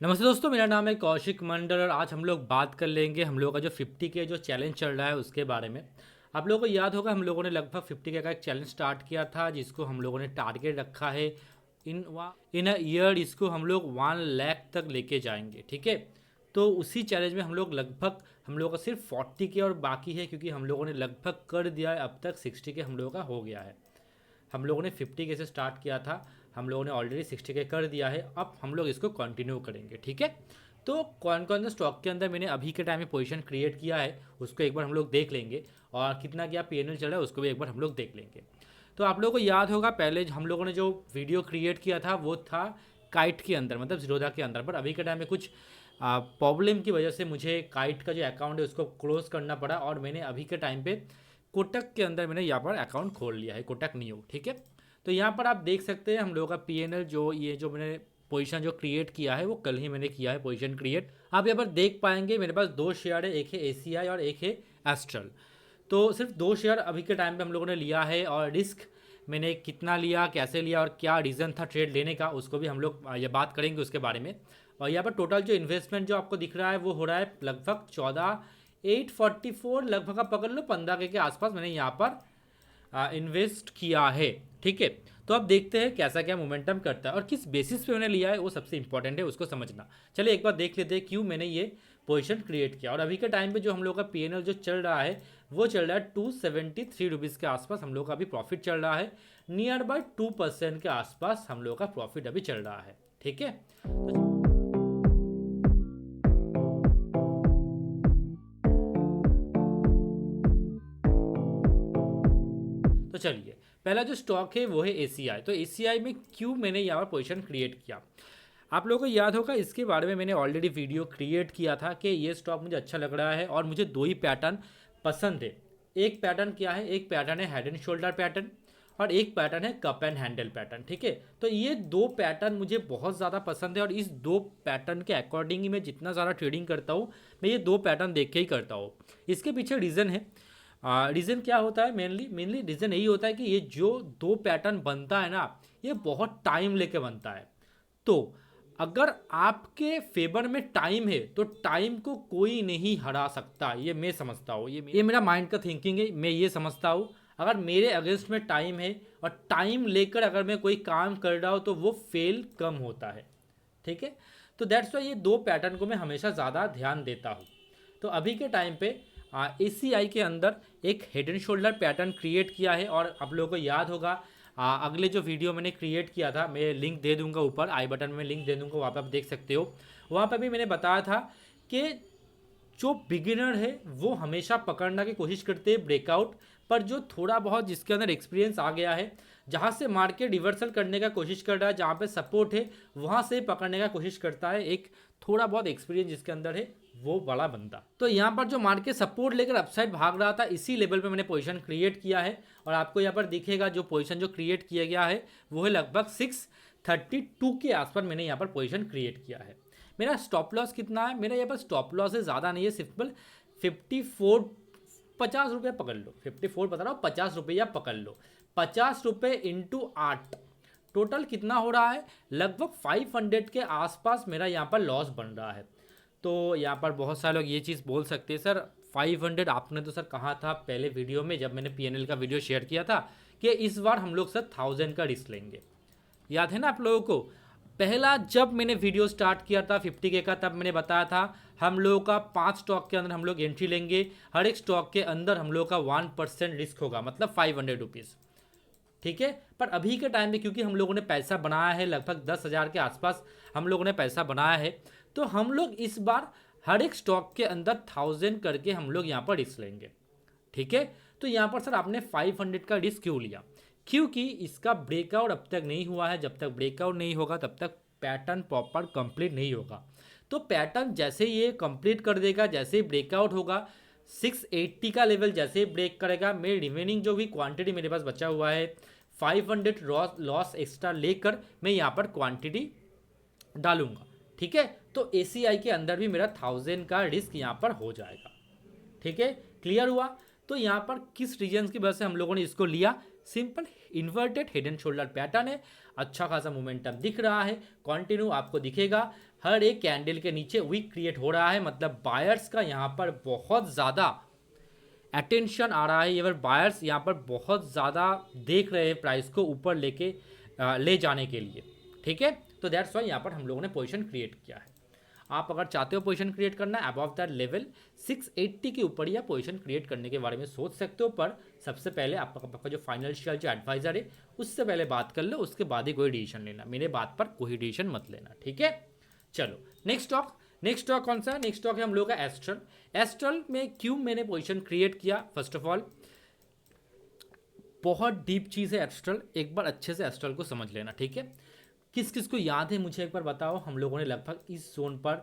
नमस्ते दोस्तों, मेरा नाम है कौशिक मंडल और आज हम लोग बात कर लेंगे हम लोगों का जो 50 के जो चैलेंज चल रहा है उसके बारे में। आप लोगों को याद होगा हम लोगों ने लगभग 50 के का एक चैलेंज स्टार्ट किया था जिसको हम लोगों ने टारगेट रखा है इन अ ईयर इसको हम लोग 1 लाख तक लेके जाएंगे। ठीक है, तो उसी चैलेंज में हम लोगों का सिर्फ 40 के और बाकी है क्योंकि हम लोगों ने लगभग कर दिया है। अब तक 60 के हम लोगों का हो गया है। हम लोगों ने 50 के से स्टार्ट किया था, हम लोगों ने ऑलरेडी 60 के कर दिया है। अब हम लोग इसको कंटिन्यू करेंगे। ठीक है, तो कौन कौन से स्टॉक के अंदर मैंने अभी के टाइम में पोजीशन क्रिएट किया है उसको एक बार हम लोग देख लेंगे और कितना क्या पीएनएल चल रहा है उसको भी एक बार हम लोग देख लेंगे। तो आप लोगों को याद होगा पहले हम लोगों ने जो वीडियो क्रिएट किया था वो था काइट के अंदर, मतलब जीरोधा के अंदर। पर अभी के टाइम में कुछ प्रॉब्लम की वजह से मुझे काइट का जो अकाउंट है उसको क्लोज करना पड़ा और मैंने अभी के टाइम पे कोटक के अंदर मैंने यहाँ पर अकाउंट खोल लिया है, कोटक नियो। ठीक है, तो यहाँ पर आप देख सकते हैं हम लोगों का पीएनएल जो मैंने पोजीशन जो क्रिएट किया है वो कल ही मैंने किया है पोजीशन क्रिएट। आप यहाँ पर देख पाएंगे मेरे पास दो शेयर है, एक है एसीआई और एक है एस्ट्रल। तो सिर्फ दो शेयर अभी के टाइम पे हम लोगों ने लिया है और रिस्क मैंने कितना लिया, कैसे लिया और क्या रीज़न था ट्रेड लेने का उसको भी हम लोग ये बात करेंगे उसके बारे में। और यहाँ पर टोटल जो इन्वेस्टमेंट जो आपको दिख रहा है वो हो रहा है लगभग 14,844, लगभग आप पकड़ लो 15 के आसपास मैंने यहाँ पर इन्वेस्ट किया है। ठीक है, तो अब देखते हैं कैसा क्या मोमेंटम करता है और किस बेसिस पे मैंने लिया है वो सबसे इंपॉर्टेंट है उसको समझना। चलिए एक बार देख लेते हैं क्यों मैंने ये पोजीशन क्रिएट किया। और अभी के टाइम पे जो हम लोग का पीएनएल जो चल रहा है वो चल रहा है 273 रुपीज़ के आसपास हम लोग का अभी प्रॉफिट चल रहा है। नियर बाय 2% के आसपास हम लोग का प्रॉफिट अभी चल रहा है। ठीक है, तो चलिए पहला जो स्टॉक है वो है एसीआई। तो एसीआई में क्यों मैंने यहाँ पर पोजीशन क्रिएट किया, आप लोगों को याद होगा इसके बारे में मैंने ऑलरेडी वीडियो क्रिएट किया था कि ये स्टॉक मुझे अच्छा लग रहा है और मुझे दो ही पैटर्न पसंद है। एक पैटर्न क्या है, एक पैटर्न है हेड एंड शोल्डर पैटर्न और एक पैटर्न है कप एंड हैंडल पैटर्न। ठीक है, तो ये दो पैटर्न मुझे बहुत ज़्यादा पसंद है और इस दो पैटर्न के अकॉर्डिंग ही मैं जितना ज़्यादा ट्रेडिंग करता हूँ मैं ये दो पैटर्न देख के ही करता हूँ। इसके पीछे रीज़न है। रीज़न क्या होता है, मेनली रीज़न यही होता है कि ये जो दो पैटर्न बनता है ना ये बहुत टाइम लेके बनता है। तो अगर आपके फेवर में टाइम है तो टाइम को कोई नहीं हरा सकता, ये मैं समझता हूँ। ये मेरा माइंड का थिंकिंग है, मैं ये समझता हूँ अगर मेरे अगेंस्ट में टाइम है और टाइम लेकर अगर मैं कोई काम कर रहा हूँ तो वो फेल कम होता है। ठीक है, तो दैट्स वाई ये दो पैटर्न को मैं हमेशा ज़्यादा ध्यान देता हूँ। तो अभी के टाइम पे एसीआई के अंदर एक head and shoulder pattern create किया है और आप लोगों को याद होगा अगले जो वीडियो मैंने क्रिएट किया था मैं लिंक दे दूंगा, ऊपर आई बटन में लिंक दे दूंगा, वहाँ पे आप देख सकते हो। वहाँ पे भी मैंने बताया था कि जो बिगिनर है वो हमेशा पकड़ने की कोशिश करते हैं ब्रेकआउट, पर जो थोड़ा बहुत जिसके अंदर एक्सपीरियंस आ गया है, जहाँ से मार्केट रिवर्सल करने का कोशिश कर रहा है, जहाँ पे सपोर्ट है वहाँ से पकड़ने का कोशिश करता है एक थोड़ा बहुत एक्सपीरियंस जिसके अंदर है वो बड़ा बंदा। तो यहाँ पर जो मार्केट सपोर्ट लेकर अपसाइड भाग रहा था इसी लेवल पे मैंने पोजीशन क्रिएट किया है और आपको यहाँ पर दिखेगा जो पोजीशन जो क्रिएट किया गया है वो है लगभग 632 के आसपास मैंने यहाँ पर पोजीशन क्रिएट किया है। मेरा स्टॉप लॉस कितना है, मेरा यहाँ पर स्टॉप लॉस है ज़्यादा नहीं है, सिंपल 54, 50 रुपये पकड़ लो, 54 बता रहा हूँ, 50 रुपये पकड़ लो। 50 रुपये इंटू 8 टोटल कितना हो रहा है, लगभग 500 के आसपास मेरा यहाँ पर लॉस बन रहा है। तो यहाँ पर बहुत सारे लोग ये चीज़ बोल सकते हैं सर 500 आपने तो सर कहा था पहले वीडियो में जब मैंने पीएनएल का वीडियो शेयर किया था कि इस बार हम लोग सर 1000 का रिस्क लेंगे। याद है ना आप लोगों को, पहला जब मैंने वीडियो स्टार्ट किया था 50 के का तब मैंने बताया था हम लोगों का 5 स्टॉक के अंदर हम लोग एंट्री लेंगे, हर एक स्टॉक के अंदर हम लोग का 1% रिस्क होगा, मतलब 500 रुपीज़। ठीक है, पर अभी के टाइम में क्योंकि हम लोगों ने पैसा बनाया है लगभग 10,000 के आसपास हम लोगों ने पैसा बनाया है, तो हम लोग इस बार हर एक स्टॉक के अंदर 1000 करके हम लोग यहाँ पर रिस्क लेंगे। ठीक है, तो यहाँ पर सर आपने 500 का रिस्क क्यों लिया, क्योंकि इसका ब्रेकआउट अब तक नहीं हुआ है। जब तक ब्रेकआउट नहीं होगा तब तक पैटर्न प्रॉपर कंप्लीट नहीं होगा। तो पैटर्न जैसे ये कंप्लीट कर देगा, जैसे ही ब्रेकआउट होगा 680 का लेवल जैसे ही ब्रेक करेगा, मेरे रिमेनिंग जो भी क्वांटिटी मेरे पास बचा हुआ है 500 लॉस एक्स्ट्रा लेकर मैं यहाँ पर क्वांटिटी डालूंगा। ठीक है, तो एसीआई के अंदर भी मेरा 1000 का रिस्क यहाँ पर हो जाएगा। ठीक है, क्लियर हुआ। तो यहाँ पर किस रीजन की वजह से हम लोगों ने इसको लिया, simple inverted head and shoulder pattern है। अच्छा खासा मोमेंटम दिख रहा है, कंटिन्यू आपको दिखेगा। हर एक कैंडल के नीचे वीक क्रिएट हो रहा है, मतलब बायर्स का यहाँ पर बहुत ज़्यादा अटेंशन आ रहा है। ये बायर्स यहाँ पर बहुत ज़्यादा देख रहे हैं प्राइस को ऊपर ले जाने के लिए, ठीक है। तो दैट्स वाई यहाँ पर हम लोगों ने पोजीशन क्रिएट किया है। आप अगर चाहते हो पोजीशन क्रिएट करना अबव दैट लेवल 680 के ऊपर या पोजीशन क्रिएट करने के बारे में सोच सकते हो, पर सबसे पहले आपका जो फाइनेंशियल जो एडवाइजर है उससे पहले बात कर लो, उसके बाद ही कोई डिसीजन लेना। मेरे बात पर कोई डिसीजन मत लेना, ठीक है। चलो नेक्स्ट स्टॉक कौन सा है? नेक्स्ट स्टॉक है हम लोग का एस्ट्रल। एस्ट्रल में क्यों मैंने पोजीशन क्रिएट किया? फर्स्ट ऑफ ऑल बहुत डीप चीज़ है एस्ट्रल, एक बार अच्छे से एस्ट्रल को समझ लेना, ठीक है। किस किस को याद है मुझे एक बार बताओ। हम लोगों ने लगभग इस जोन पर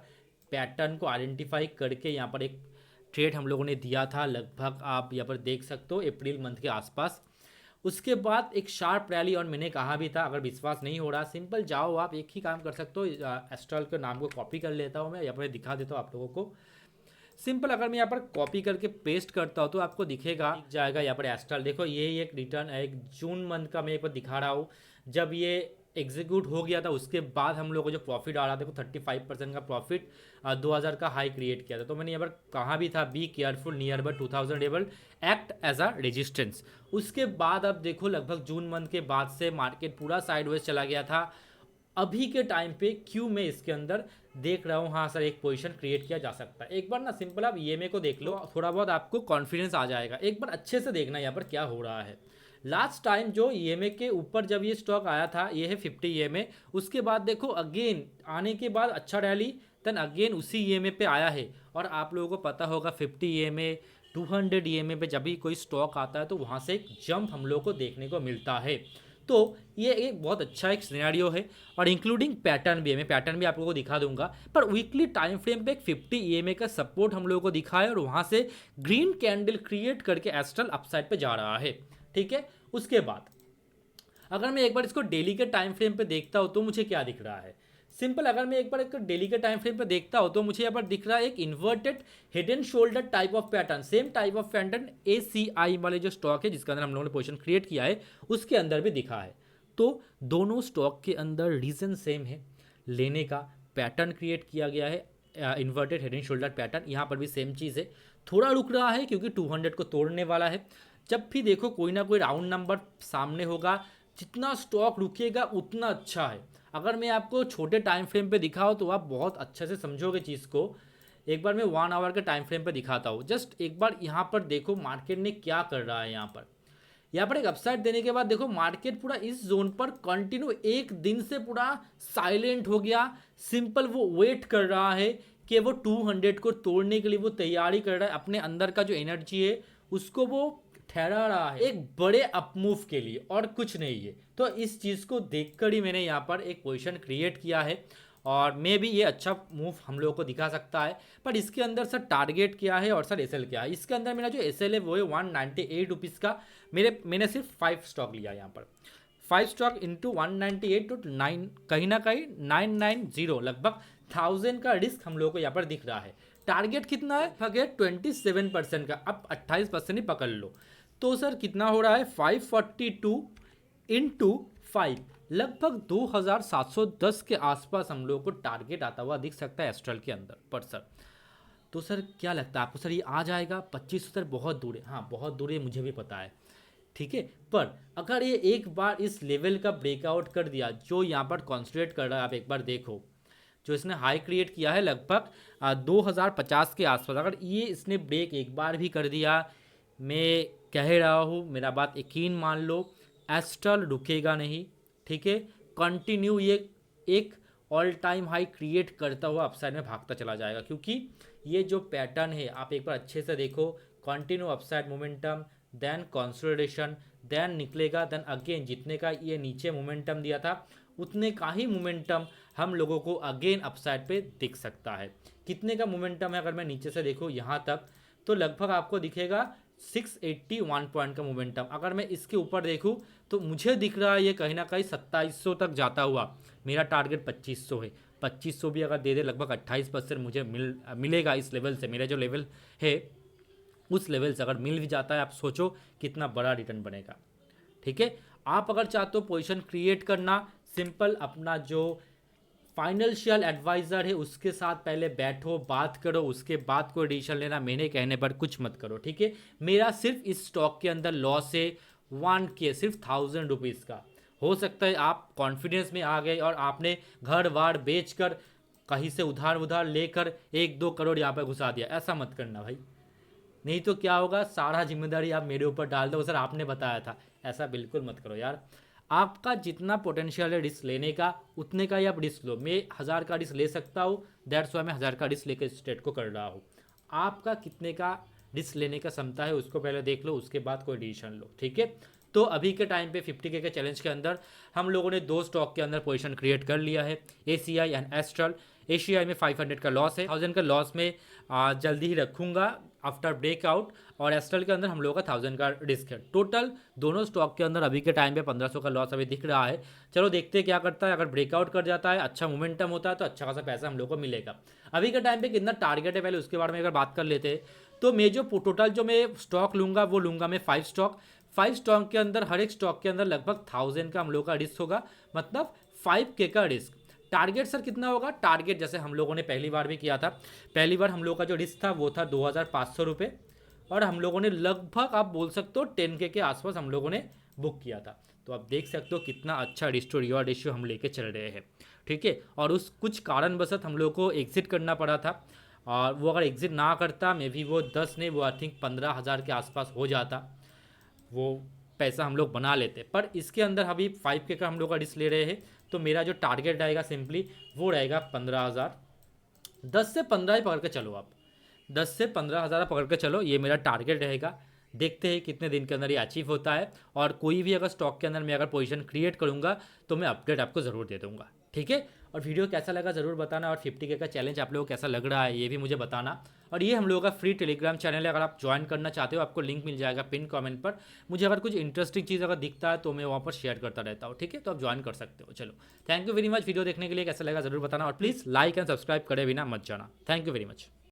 पैटर्न को आइडेंटिफाई करके यहाँ पर एक ट्रेड हम लोगों ने दिया था, लगभग आप यहाँ पर देख सकते हो अप्रैल मंथ के आसपास। उसके बाद एक शार्प रैली, और मैंने कहा भी था अगर विश्वास नहीं हो रहा सिंपल जाओ आप एक ही काम कर सकते हो, एस्ट्रल के नाम को कॉपी कर लेता हूँ मैं, यहाँ पर दिखा देता हूँ आप लोगों को। सिंपल अगर मैं यहाँ पर कॉपी करके पेस्ट करता हूँ तो आपको दिख जाएगा यहाँ पर एस्ट्रल। देखो ये एक रिटर्न है, एक जून मंथ का मैं एक बार दिखा रहा हूँ। जब ये एग्जीक्यूट हो गया था उसके बाद हम लोग को जो प्रॉफिट आ रहा था वो 35% का प्रॉफिट 2000 का हाई क्रिएट किया था। तो मैंने यहाँ पर कहा भी था be careful nearby 2000 level act as a resistance. उसके बाद अब देखो लगभग जून मंथ के बाद से मार्केट पूरा साइडवेज चला गया था। अभी के टाइम पे क्यों मैं इसके अंदर देख रहा हूँ, हाँ सर एक पोजीशन क्रिएट किया जा सकता है। एक बार ना सिंपल आप ईएमए को देख लो, थोड़ा बहुत आपको कॉन्फिडेंस आ जाएगा। एक बार अच्छे से देखना यहाँ पर क्या हो रहा है। लास्ट टाइम जो ईएमए के ऊपर जब ये स्टॉक आया था, ये है 50 ईएमए, उसके बाद देखो अगेन आने के बाद अच्छा रैली, देन अगेन उसी ईएमए पे आया है। और आप लोगों को पता होगा 50 ईएमए 200 ईएमए पे जब भी कोई स्टॉक आता है तो वहाँ से एक जंप हम लोग को देखने को मिलता है। तो ये एक बहुत अच्छा एक सिनेरियो है, और इंक्लूडिंग पैटर्न भी है, मैं पैटर्न भी आप लोगों को दिखा दूंगा। पर वीकली टाइम फ्रेम पे एक 50 ईएमए का सपोर्ट हम लोगों को दिखा है, और वहाँ से ग्रीन कैंडल क्रिएट करके एस्ट्रल अपसाइड पे जा रहा है, ठीक है। उसके बाद अगर मैं एक बार इसको डेली के टाइम फ्रेम पे देखता हूँ तो मुझे क्या दिख रहा है? सिंपल अगर मैं एक बार एक डेली के टाइम फ्रेम पे देखता हूँ तो मुझे यहाँ पर दिख रहा है एक inverted head and shoulder type of pattern, same type of pattern ACI वाले जो स्टॉक है जिसके अंदर हम लोगों ने पोजीशन क्रिएट किया है उसके अंदर भी दिखा है। तो दोनों स्टॉक के अंदर रीज़न सेम है, लेने का पैटर्न क्रिएट किया गया है, inverted head and shoulder pattern. यहाँ पर भी सेम चीज़ है, थोड़ा रुक रहा है क्योंकि 200 को तोड़ने वाला है। जब भी देखो कोई ना कोई राउंड नंबर सामने होगा, जितना स्टॉक रुकेगा उतना अच्छा है। अगर मैं आपको छोटे टाइम फ्रेम पे दिखाऊँ तो आप बहुत अच्छे से समझोगे चीज़ को। एक बार मैं 1 आवर के टाइम फ्रेम पे दिखाता हूँ, जस्ट एक बार यहाँ पर देखो मार्केट ने क्या कर रहा है। यहाँ पर एक अपसाइड देने के बाद देखो मार्केट पूरा इस जोन पर कंटिन्यू एक दिन से पूरा साइलेंट हो गया। सिंपल वो वेट कर रहा है कि वो 200 को तोड़ने के लिए वो तैयारी कर रहा है, अपने अंदर का जो एनर्जी है उसको वो ठहरा रहा है एक बड़े अपमूव के लिए, और कुछ नहीं है। तो इस चीज़ को देखकर ही मैंने यहाँ पर एक पोजीशन क्रिएट किया है, और मे भी ये अच्छा मूव हम लोगों को दिखा सकता है। पर इसके अंदर सर टारगेट क्या है और सर एसएल क्या है? इसके अंदर मेरा जो एसएल है वो है 198 रुपीज़ का। मैंने सिर्फ 5 स्टॉक लिया यहाँ पर, 5 स्टॉक इंटू 198 तो 9 कहीं ना कहीं 990 लगभग 1000 का रिस्क हम लोगों को यहाँ पर दिख रहा है। टारगेट कितना है? लगभग 27% का, अब 28% ही पकड़ लो तो सर कितना हो रहा है? 542 इंटू 5 लगभग 2710 के आसपास हम लोगों को टारगेट आता हुआ दिख सकता है एस्ट्रल के अंदर। पर सर तो सर क्या लगता है आपको, सर ये आ जाएगा 2500? सर बहुत दूर है, हाँ बहुत दूर है, मुझे भी पता है, ठीक है। पर अगर ये एक बार इस लेवल का ब्रेकआउट कर दिया जो यहाँ पर कॉन्सेंट्रेट कर रहा है, आप एक बार देखो जो इसने हाई क्रिएट किया है लगभग 2050 के आसपास, अगर ये इसने ब्रेक एक बार भी कर दिया, मैं कह रहा हूँ मेरा बात यकीन मान लो, एस्ट्रल रुकेगा नहीं, ठीक है। कंटिन्यू ये एक ऑल टाइम हाई क्रिएट करता हुआ अपसाइड में भागता चला जाएगा, क्योंकि ये जो पैटर्न है आप एक बार अच्छे से देखो, continue upside momentum, then consolidation, then निकलेगा, देन अगेन जितने का ये नीचे मोमेंटम दिया था उतने का ही मोमेंटम हम लोगों को अगेन अपसाइड पे दिख सकता है। कितने का मोमेंटम है अगर मैं नीचे से देखूँ यहाँ तक, तो लगभग आपको दिखेगा 681 पॉइंट का मोमेंटम। अगर मैं इसके ऊपर देखूँ तो मुझे दिख रहा है ये कहीं ना कहीं 2700 तक जाता हुआ। मेरा टारगेट 2500 है, 2500 भी अगर दे दे लगभग 28% मुझे मिलेगा इस लेवल से। मेरा जो लेवल है उस लेवल से अगर मिल भी जाता है, आप सोचो कितना बड़ा रिटर्न बनेगा, ठीक है। आप अगर चाहते हो पोजीशन क्रिएट करना, सिंपल अपना जो फाइनेंशियल एडवाइज़र है उसके साथ पहले बैठो, बात करो, उसके बाद कोई डिसीजन लेना। मेरे कहने पर कुछ मत करो, ठीक है। मेरा सिर्फ इस स्टॉक के अंदर लॉस है 1K, सिर्फ 1000 रुपीज़ का। हो सकता है आप कॉन्फिडेंस में आ गए और आपने घर वार बेच कर कहीं से उधार उधार लेकर 1-2 करोड़ यहाँ पर घुसा दिया। ऐसा मत करना भाई, नहीं तो क्या होगा, सारा जिम्मेदारी आप मेरे ऊपर डाल दो, सर आपने बताया था। ऐसा बिल्कुल मत करो यार। आपका जितना पोटेंशियल है रिस्क लेने का, उतने का ही आप रिस्क लो। मैं 1000 का रिस्क ले सकता हूँ, दैट्स वाई मैं 1000 का रिस्क लेकर स्टेट को कर रहा हूँ। आपका कितने का रिस्क लेने का क्षमता है उसको पहले देख लो, उसके बाद कोई डिसीजन लो, ठीक है। तो अभी के टाइम पे 50K के चैलेंज के अंदर हम लोगों ने 2 स्टॉक के अंदर पोजीशन क्रिएट कर लिया है, ACI एंड एस्ट्रल। ACI में 500 का लॉस है, 1000 का लॉस में जल्दी ही रखूंगा आफ्टर ब्रेकआउट, और एस्ट्रल के अंदर हम लोगों का 1000 का रिस्क है। टोटल दोनों स्टॉक के अंदर अभी के टाइम पे 1500 का लॉस अभी दिख रहा है। चलो देखते हैं क्या करता है। अगर ब्रेकआउट कर जाता है, अच्छा मोमेंटम होता है, तो अच्छा खासा पैसा हम लोग को मिलेगा। अभी के टाइम पे कितना टारगेट है पहले उसके बारे में अगर बात कर लेते हैं, तो मैं जो टोटल जो मैं स्टॉक लूँगा वो लूँगा मैं 5 स्टॉक। 5 स्टॉक के अंदर हर एक स्टॉक के अंदर लगभग 1000 का हम लोग का रिस्क होगा, मतलब 5K का रिस्क। टारगेट सर कितना होगा? टारगेट जैसे हम लोगों ने पहली बार भी किया था, पहली बार हम लोग का जो रिस्क था वो था 2500 रुपये, और हम लोगों ने लगभग आप बोल सकते हो 10K के आसपास हम लोगों ने बुक किया था। तो आप देख सकते हो कितना अच्छा रिस्क टू रिवॉर्ड रेशियो हम लेके चल रहे हैं, ठीक है। और उस कुछ कारणवशत हम लोग को एग्जिट करना पड़ा था, और वो अगर एग्जिट ना करता मे भी वो 10 नहीं, वो आई थिंक 15,000 के आसपास हो जाता, वो पैसा हम लोग बना लेते। पर इसके अंदर अभी 5K का हम लोग का रिस्क ले रहे हैं, तो मेरा जो टारगेट रहेगा सिंपली वो रहेगा 15,000। 10 से 15 ही पकड़ के चलो आप, 10 से 15,000 पकड़ के चलो, ये मेरा टारगेट रहेगा। देखते हैं कितने दिन के अंदर ये अचीव होता है, और कोई भी अगर स्टॉक के अंदर मैं अगर पोजीशन क्रिएट करूंगा तो मैं अपडेट आपको ज़रूर दे दूंगा, ठीक है। और वीडियो कैसा लगा ज़रूर बताना, और 50K का चैलेंज आप लोगों को कैसा लग रहा है ये भी मुझे बताना। और ये हम लोगों का फ्री टेलीग्राम चैनल है, अगर आप ज्वाइन करना चाहते हो आपको लिंक मिल जाएगा पिन कमेंट पर। मुझे अगर कुछ इंटरेस्टिंग चीज़ अगर दिखता है तो मैं वहाँ पर शेयर करता रहता हूँ, ठीक है। तो आप ज्वाइन कर सकते हो। चलो, thank you very much video देखने के लिए, कैसा लगा ज़रूर बताना, और प्लीज़ लाइक एंड सब्सक्राइब करे बिना मत जाना। Thank you very much.